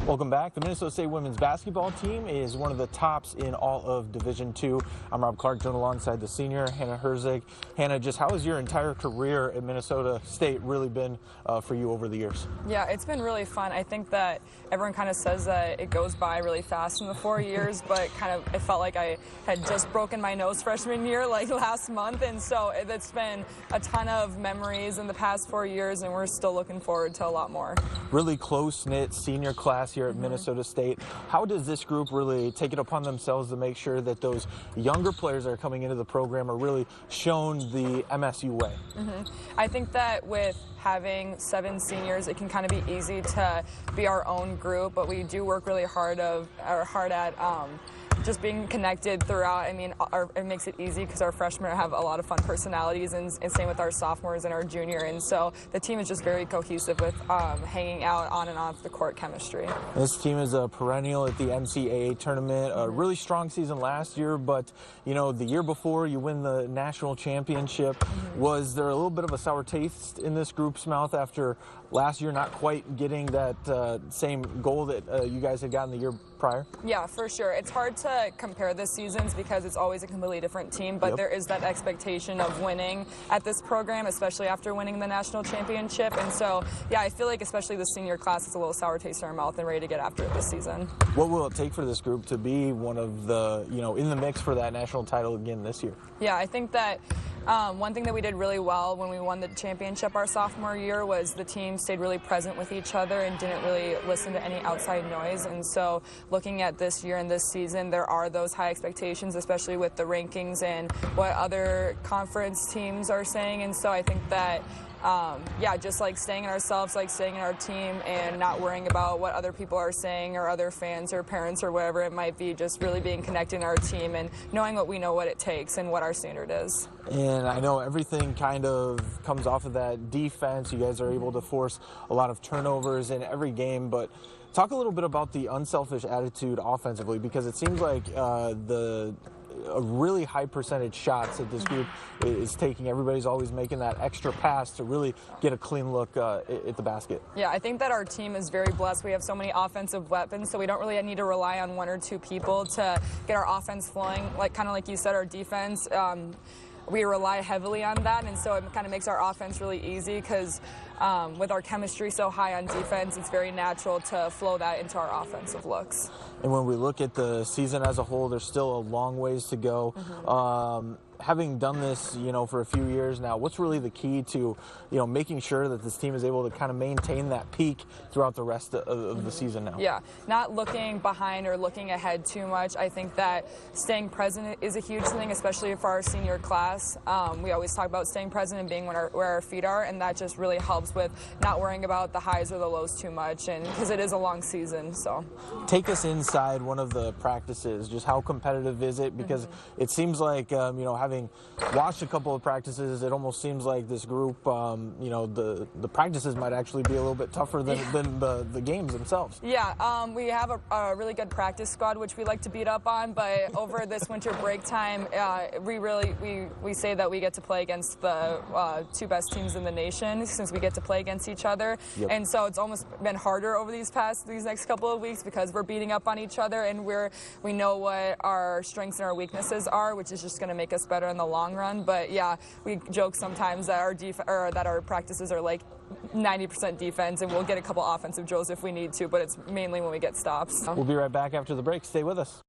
Welcome back. The Minnesota State women's basketball team is one of the tops in all of Division II. I'm Rob Clark, joined alongside the senior, Hannah Herzig. Hannah, just how has your entire career at Minnesota State really been for you over the years? Yeah, it's been really fun. I think that everyone kind of says that it goes by really fast in the 4 years, but it felt like I had just broken my nose freshman year, like last month, and so it's been a ton of memories in the past 4 years, and we're still looking forward to a lot more. Really close-knit senior class here at Minnesota State. How does this group really take it upon themselves to make sure that those younger players that are coming into the program are really shown the MSU way? I think that with having 7 seniors, it can kind of be easy to be our own group, but we do work really hard at just being connected throughout. I mean, it makes it easy because our freshmen have a lot of fun personalities, and same with our sophomores and our junior, and so the team is just very cohesive with hanging out on and off the court chemistry. This team is a perennial at the NCAA tournament. A really strong season last year, but you know, the year before you win the national championship. Was there a little bit of a sour taste in this group's mouth after last year not quite getting that same goal that you guys had gotten the year prior? Yeah, for sure. It's hard to compare the seasons because it's always a completely different team, but there is that expectation of winning at this program, especially after winning the national championship. And so, yeah, I feel like especially the senior class is a little sour taste in our mouth and ready to get after it this season. What will it take for this group to be one of the, in the mix for that national title again this year? Yeah, I think that one thing that we did really well when we won the championship our sophomore year was the team stayed really present with each other and didn't really listen to any outside noise. And so looking at this year and this season, there are those high expectations, especially with the rankings and what other conference teams are saying. And so I think that yeah, just like staying in ourselves, like staying in our team and not worrying about what other people are saying or other fans or parents or whatever it might be, just really being connected in our team and knowing what it takes and what our standard is. And I know everything kind of comes off of that defense. You guys are able to force a lot of turnovers in every game, but talk a little bit about the unselfish attitude offensively, because it seems like a really high percentage shots that this group is taking. Everybody's always making that extra pass to really get a clean look at the basket. Yeah, I think that our team is very blessed. We have so many offensive weapons, so we don't really need to rely on 1 or 2 people to get our offense flowing. Kind of like you said, our defense, we rely heavily on that, and so it kind of makes our offense really easy because with our chemistry so high on defense, it's very natural to flow that into our offensive looks. And when we look at the season as a whole, there's still a long ways to go. Having done this, for a few years now, what's really the key to, making sure that this team is able to kind of maintain that peak throughout the rest of the season now? Yeah, not looking behind or looking ahead too much. I think that staying present is a huge thing, especially for our senior class. We always talk about staying present and being where our feet are, and that just really helps with not worrying about the highs or the lows too much, and because it is a long season. So take us inside one of the practices. Just how competitive is it? Because it seems like, having watched a couple of practices, it almost seems like this group, the practices might actually be a little bit tougher than the games themselves. Yeah, we have a really good practice squad, which we like to beat up on, but over this winter break time, we say that we get to play against the 2 best teams in the nation, since we get to play against each other. And so it's almost been harder over these next couple of weeks because we're beating up on each other, and we know what our strengths and our weaknesses are, which is just going to make us better in the long run. But yeah, we joke sometimes that our practices are like 90% defense, and we'll get a couple offensive drills if we need to, but it's mainly when we get stops. We'll be right back after the break. Stay with us.